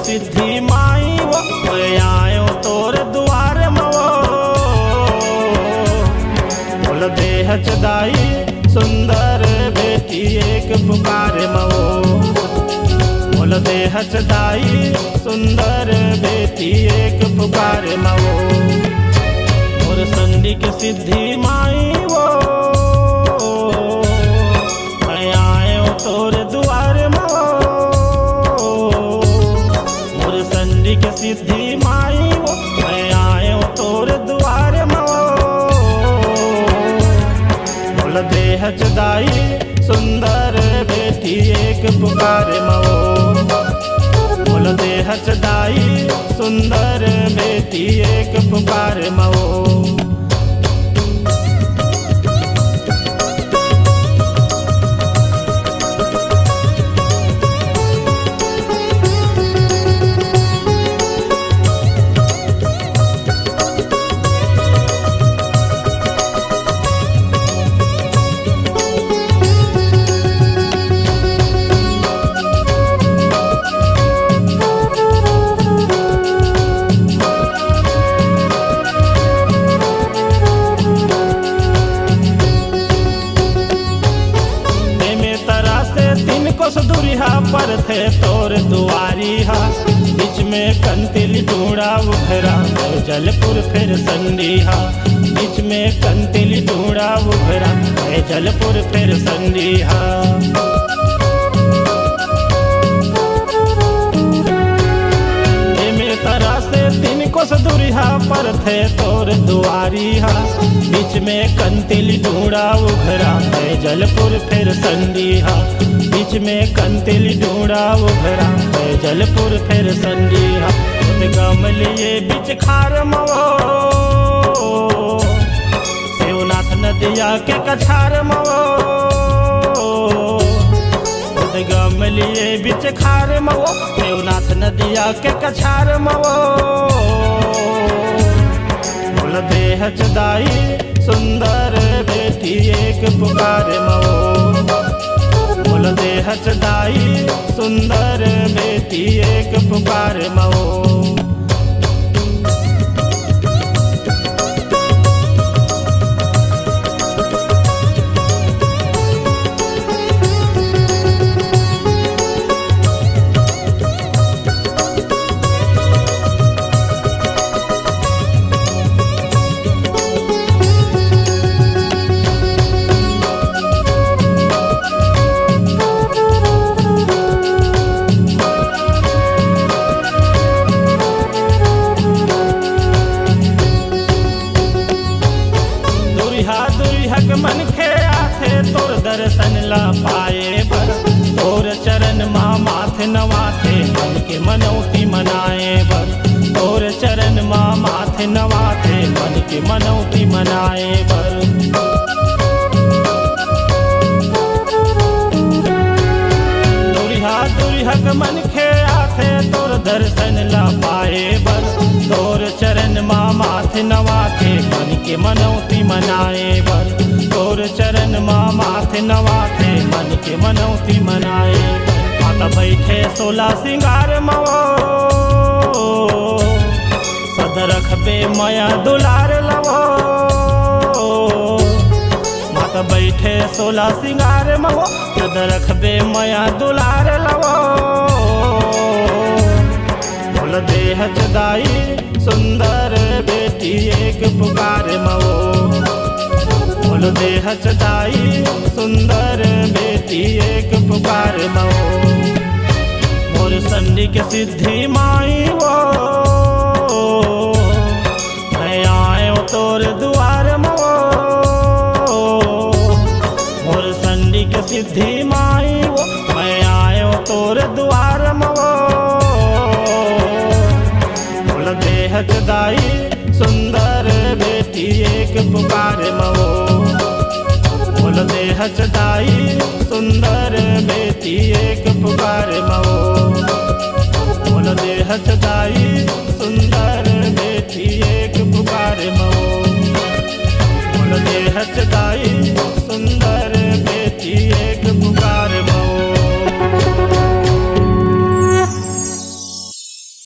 सिद्धि माई वो मैं आयो तोर द्वार मवो बोल देह चदाई सुंदर बेटी एक पुकार मवो बोल देह चदाई सुंदर बेटी एक पुकार मवो और संडी के सिद्धि माई वो मैं आयो तोर द्वार मवो के सिद्धि माई वो मैं आयो तोर द्वार मवो बोल देह चदाई सुंदर बेटी एक पुकार मवो बोल देह चदाई सुंदर बेटी एक पुकार मवो दुरिहा पर थे तोर दुआरी हा बीच में कंतिल ढूंढा उभरा जलपुर फिर संडीहा बीच में कंतिल ढूंढा उभरा जलपुर फिर संडीहा तरह से तीन कोस दुरिहा पर थे तोर दुआरी हा बीच में कंतिल ढूंढा उभरा जलपुर फिर संडीहा बीच में कंतिल ढूंढा उभरा जलपुर फिर संडीहा गमलिए बीच खार मवो शिवनाथ नदिया के कछार मवो गमलिए बीच खार मवो शिवनाथ नदिया के कछार मवो बोल देह चदाई सुंदर बेटी एक पुकार मवो बोल देह चदाई सुंदर बेटी एक पुकार मवो मन खे आथे तोर दर्शन ला पाए बर तोर चरण माँ माथे नवाथे मन के मनौती मनाए बर तोर चरण माँ माथे नवाथे मन के मनौती मनाए बर दुरिहक मन खे आथे तोर दर्शन ला पाए बर तोर चरण माँ माथे नवाथे मन के मनौती मनाए बर तोर चरण माँ माथे नवाथे मन के मनौती मनाए माता बैठे 16 सिंगार मवो सद रखबे मया दुलार लवो माता बैठे 16 सिंगार मवो सद रखबे मया दुलार लवो बोल देह चदाई सुंदर बेटी एक पुकार मवो बोल देह चदाई सुंदर बेटी एक पुकार मवो मोर संडी के सिद्धि माई वो मैं आयो तोर दुआर मो मोर संडी के सिद्धि माई वो मैं आयो तोर दुआर मो बोल देह दाई सुंदर बेटी एक पुकार मो बोल देह दाई सुंदर बेटी एक पुकार मो बोल देह दाई सुंदर बेटी एक